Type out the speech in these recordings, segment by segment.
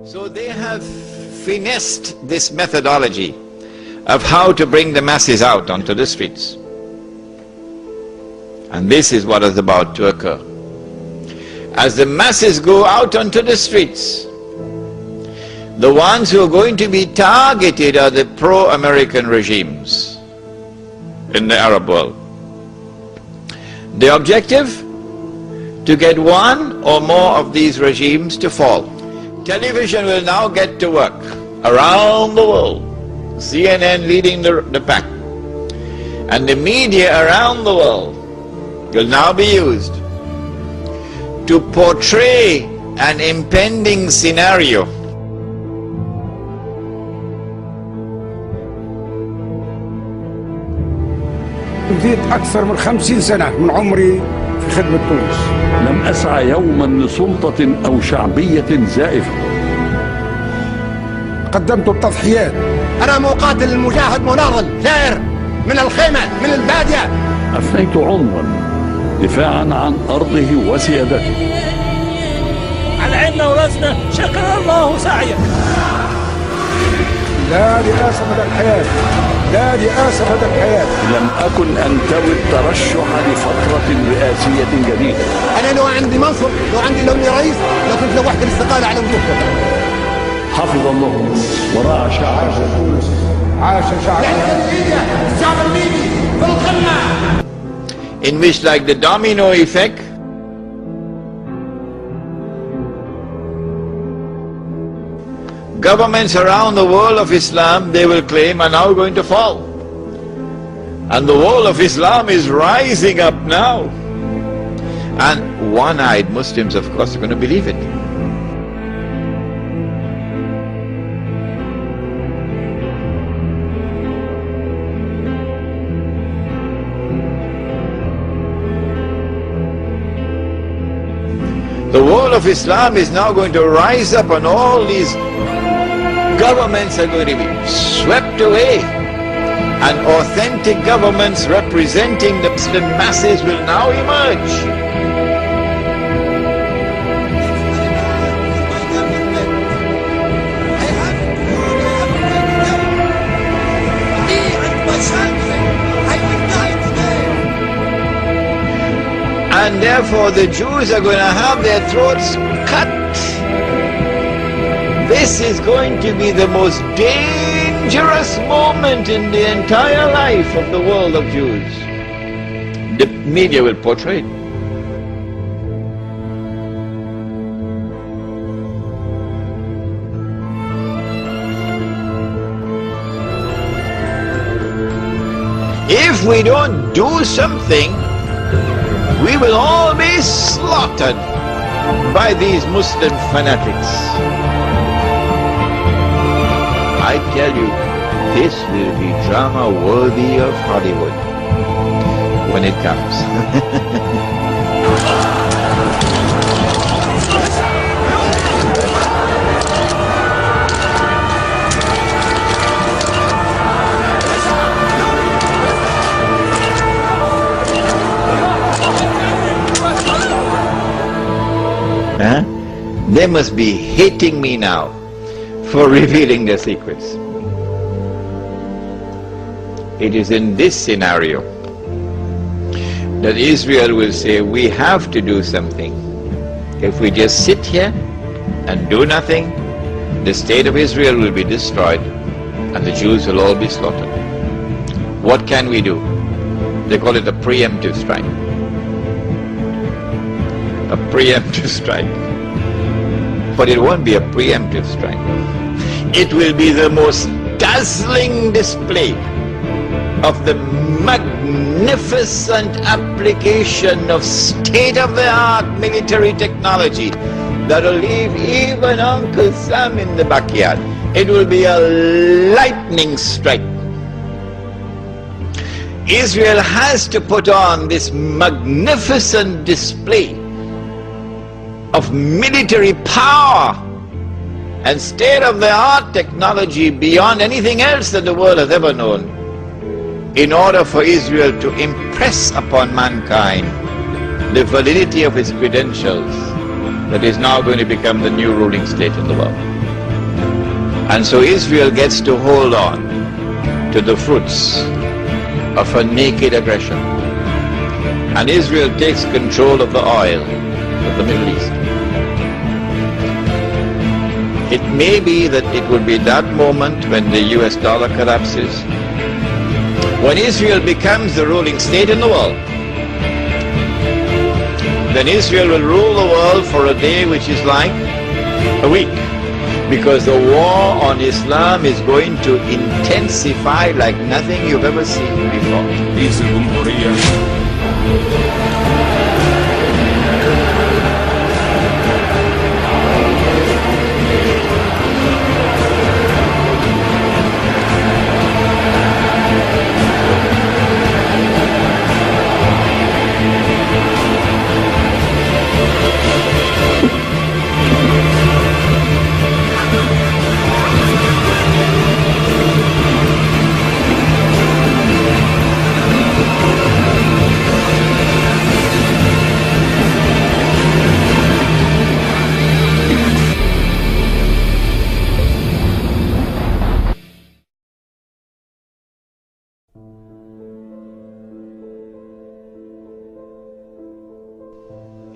So they have finessed this methodology of how to bring the masses out onto the streets. And this is what is about to occur. As the masses go out onto the streets, the ones who are going to be targeted are the pro-American regimes in the Arab world. The objective? To get one or more of these regimes to fall. Television will now get to work around the world, CNN leading the pack, and the media around the world will now be used to portray an impending scenario. بديت أكثر من 50 سنة من عمري في خدمة تونس. لم أسعى يوما لسلطة أو شعبية زائفة. قدمت التضحيات. أنا مقاتل مجاهد مناضل ثائر من الخيمة من البادية. أفنيت عمرا دفاعا عن أرضه وسيادته. على عيننا وراسنا، شكر الله سعيك. لا رئاسة مدى الحياة، لا رئاسة مدى الحياة. لم أكن أنتوي الترشح لفترة رئاسية جديدة. أنا لو عندي منصب، لو عندي لوني رئيس، لو كنت لوحدي الاستقالة على وجوهكم. حفظ الله ورعى شعب تونس. عاش شعب. الشعب الليبي في القمة. In which, like the domino effect, governments around the world of Islam, they will claim, are now going to fall. And the world of Islam is rising up now. And one-eyed Muslims, of course, are going to believe it. The world of Islam is now going to rise up, and all these governments are going to be swept away, and authentic governments representing the Muslim masses will now emerge. And therefore the Jews are going to have their throats cut. This is going to be the most dangerous moment in the entire life of the world of Jews. The media will portray it. If we don't do something, we will all be slaughtered by these Muslim fanatics. I tell you, this will be drama worthy of Hollywood when it comes. They must be hating me now for revealing their secrets. It is in this scenario that Israel will say, we have to do something. If we just sit here and do nothing, the state of Israel will be destroyed and the Jews will all be slaughtered. What can we do? They call it a preemptive strike. A preemptive strike. But it won't be a preemptive strike. It will be the most dazzling display of the magnificent application of state-of-the-art military technology that will leave even Uncle Sam in the backyard. It will be a lightning strike. Israel has to put on this magnificent display of military power and state-of-the-art technology beyond anything else that the world has ever known, in order for Israel to impress upon mankind the validity of its credentials that is now going to become the new ruling state in the world. And so Israel gets to hold on to the fruits of a naked aggression. And Israel takes control of the oil of the Middle East. It may be that it would be that moment when the US dollar collapses, when Israel becomes the ruling state in the world. Then Israel will rule the world for a day which is like a week, because the war on Islam is going to intensify like nothing you've ever seen before. رئيس الجمهورية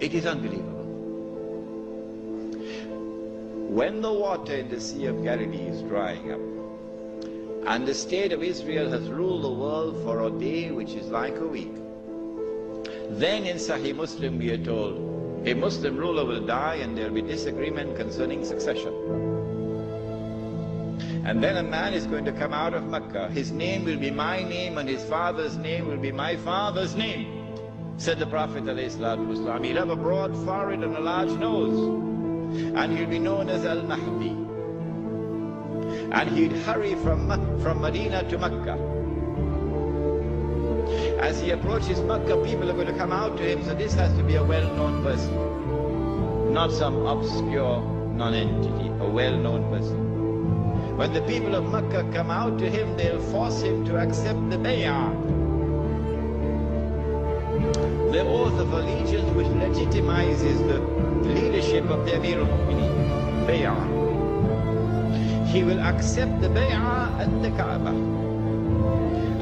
It is unbelievable. When the water in the Sea of Galilee is drying up, and the state of Israel has ruled the world for a day which is like a week, then in Sahih Muslim we are told, a Muslim ruler will die and there will be disagreement concerning succession. And then a man is going to come out of Mecca. His name will be my name and his father's name will be my father's name. Said the Prophet ﷺ, he'll have a broad forehead and a large nose, and he'll be known as Al-Mahdi. And he'd hurry from Medina to Mecca. As he approaches Mecca, people are going to come out to him, so this has to be a well-known person, not some obscure non-entity, a well-known person. When the people of Mecca come out to him, they'll force him to accept the bay'ah, the oath of allegiance which legitimizes the leadership of the Amir al-Mu'mineen, bay'ah. He will accept the bay'ah at the Kaaba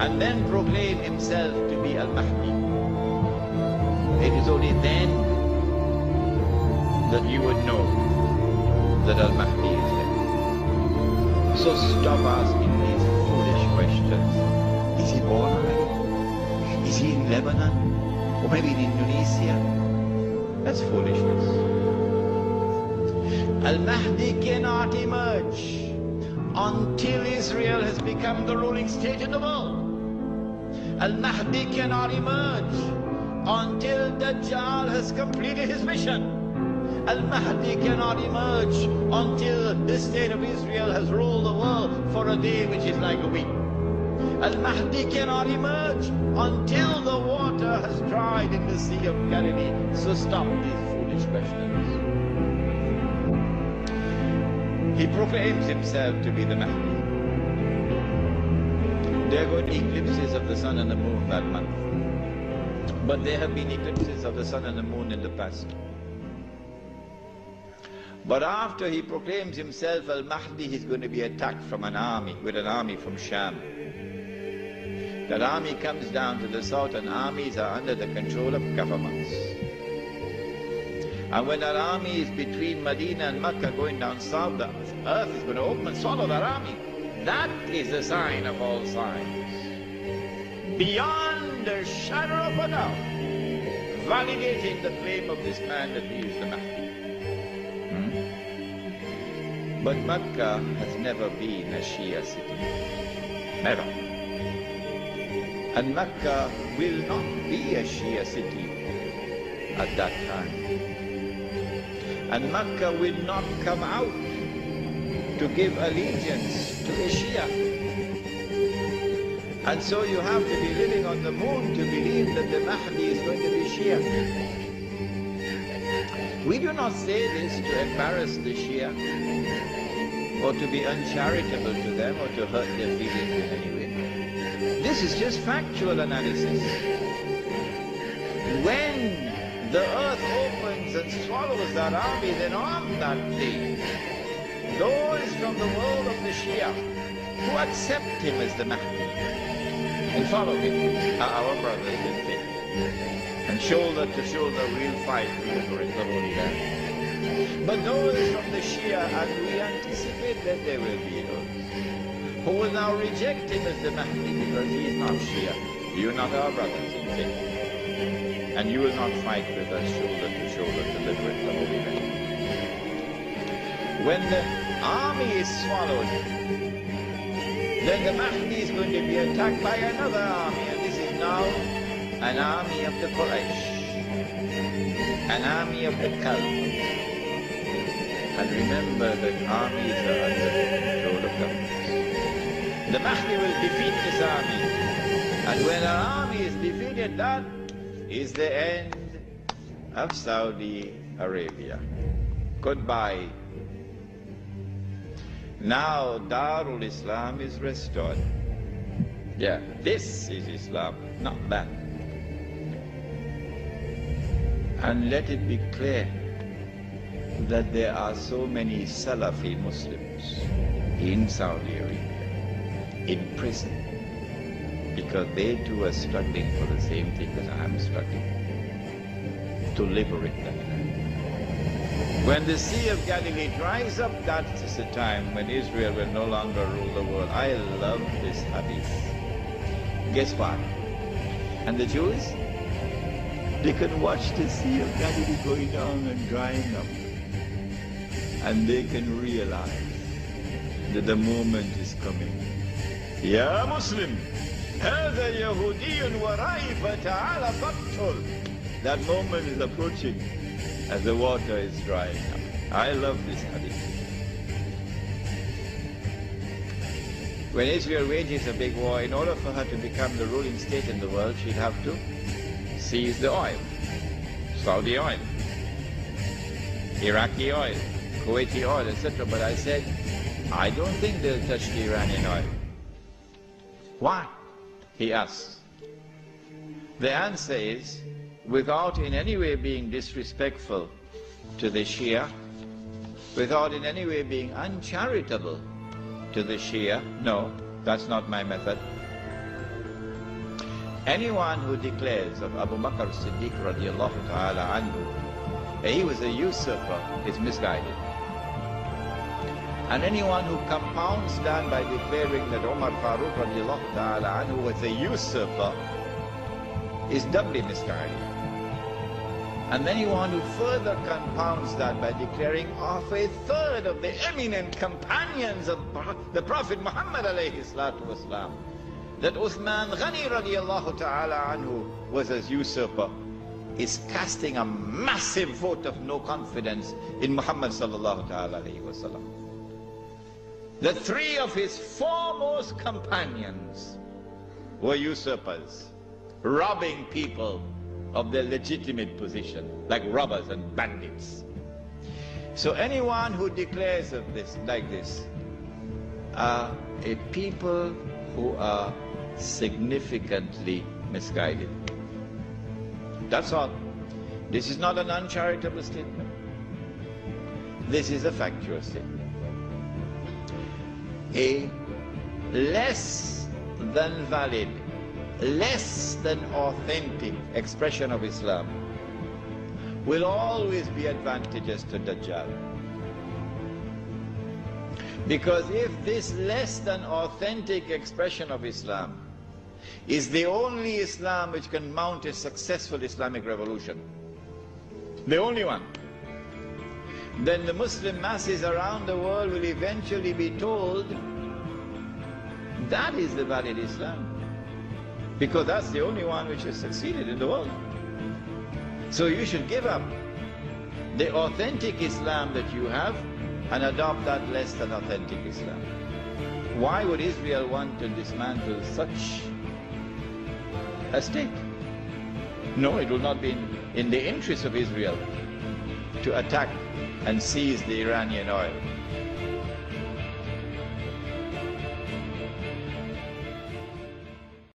and then proclaim himself to be Al-Mahdi. It is only then that you would know that Al-Mahdi is there. So stop asking these foolish questions. Is he born already? Is he in Lebanon? Or maybe in Indonesia? That's foolishness. Al-Mahdi cannot emerge until Israel has become the ruling state in the world. Al-Mahdi cannot emerge until Dajjal has completed his mission. Al-Mahdi cannot emerge until the state of Israel has ruled the world for a day which is like a week. Al-Mahdi cannot emerge until the water has dried in the Sea of Galilee. So stop these foolish questions. He proclaims himself to be the Mahdi. There are going to be eclipses of the sun and the moon that month. But there have been eclipses of the sun and the moon in the past. But after he proclaims himself Al-Mahdi, he's going to be attacked from an army, with an army from Sham. That army comes down to the south, and armies are under the control of governments. And when that army is between Medina and Mecca going down south, the earth is going to open and swallow that army. That is the sign of all signs. Beyond a shadow of a doubt, validating the claim of this man that he is the Mahdi. But Mecca has never been a Shia city. Never. And Mecca will not be a Shia city at that time. And Mecca will not come out to give allegiance to a Shia. And so you have to be living on the moon to believe that the Mahdi is going to be Shia. We do not say this to embarrass the Shia or to be uncharitable to them or to hurt their feelings in any way. This is just factual analysis. When the earth opens and swallows that army, then on that day, those from the world of the Shia who accept him as the Mahdi and follow him are our brothers in faith. And shoulder to shoulder we'll fight to liberate the Holy Land. But those from the Shia, and we anticipate that there will be those who will now reject him as the Mahdi because he is not Shia. You are not our brothers in faith. And you will not fight with us shoulder to shoulder to liberate the Holy Land. When the army is swallowed, then the Mahdi is going to be attacked by another army, and this is now an army of the Quraysh, an army of the Caliph. And remember that armies are under the control of governments. The Mahdi will defeat this army, and when an army is defeated, that is the end of Saudi Arabia. Goodbye. Now Darul Islam is restored. Yeah, this is Islam, not that. And let it be clear that there are so many Salafi Muslims in Saudi Arabia, in prison, because they too are struggling for the same thing that I am struggling, to liberate that land. When the Sea of Galilee dries up, that is the time when Israel will no longer rule the world. I love this hadith. Guess what? And the Jews, they can watch the Sea of Galilee going down and drying up. And they can realize that the moment is coming. Ya Muslim, هذا يهودي ورائي فتعال فاقتل. That moment is approaching as the water is drying up. I love this hadith. When Israel wages a big war, in order for her to become the ruling state in the world, she'd have to seize the oil. Saudi oil, Iraqi oil, Kuwaiti oil, etc. But I said, I don't think they'll touch the Iranian oil. Why? He asks. The answer is, without in any way being disrespectful to the Shia, without in any way being uncharitable to the Shia, no, that's not my method. Anyone who declares of Abu Bakr Siddiq radiallahu ta'ala anhu that he was a usurper is misguided. And anyone who compounds that by declaring that Umar Farooq radiallahu ta'ala anhu was a usurper is doubly misguided. And anyone who further compounds that by declaring of a third of the eminent companions of the Prophet Muhammad alayhi salatu wasalam, that Uthman Ghani radiallahu ta'ala anhu was a usurper, is casting a massive vote of no confidence in Muhammad sallallahu ta'ala alayhi wasalam. The three of his foremost companions were usurpers, robbing people of their legitimate position, like robbers and bandits. So anyone who declares of this like this are a people who are significantly misguided. That's all. This is not an uncharitable statement. This is a factual statement. A less than valid, less than authentic expression of Islam will always be advantageous to Dajjal. Because if this less than authentic expression of Islam is the only Islam which can mount a successful Islamic revolution, the only one, then the Muslim masses around the world will eventually be told that is the valid Islam, because that's the only one which has succeeded in the world. So you should give up the authentic Islam that you have and adopt that less than authentic Islam. Why would Israel want to dismantle such a state? No, it will not be in the interest of Israel to attack and seize the Iranian oil.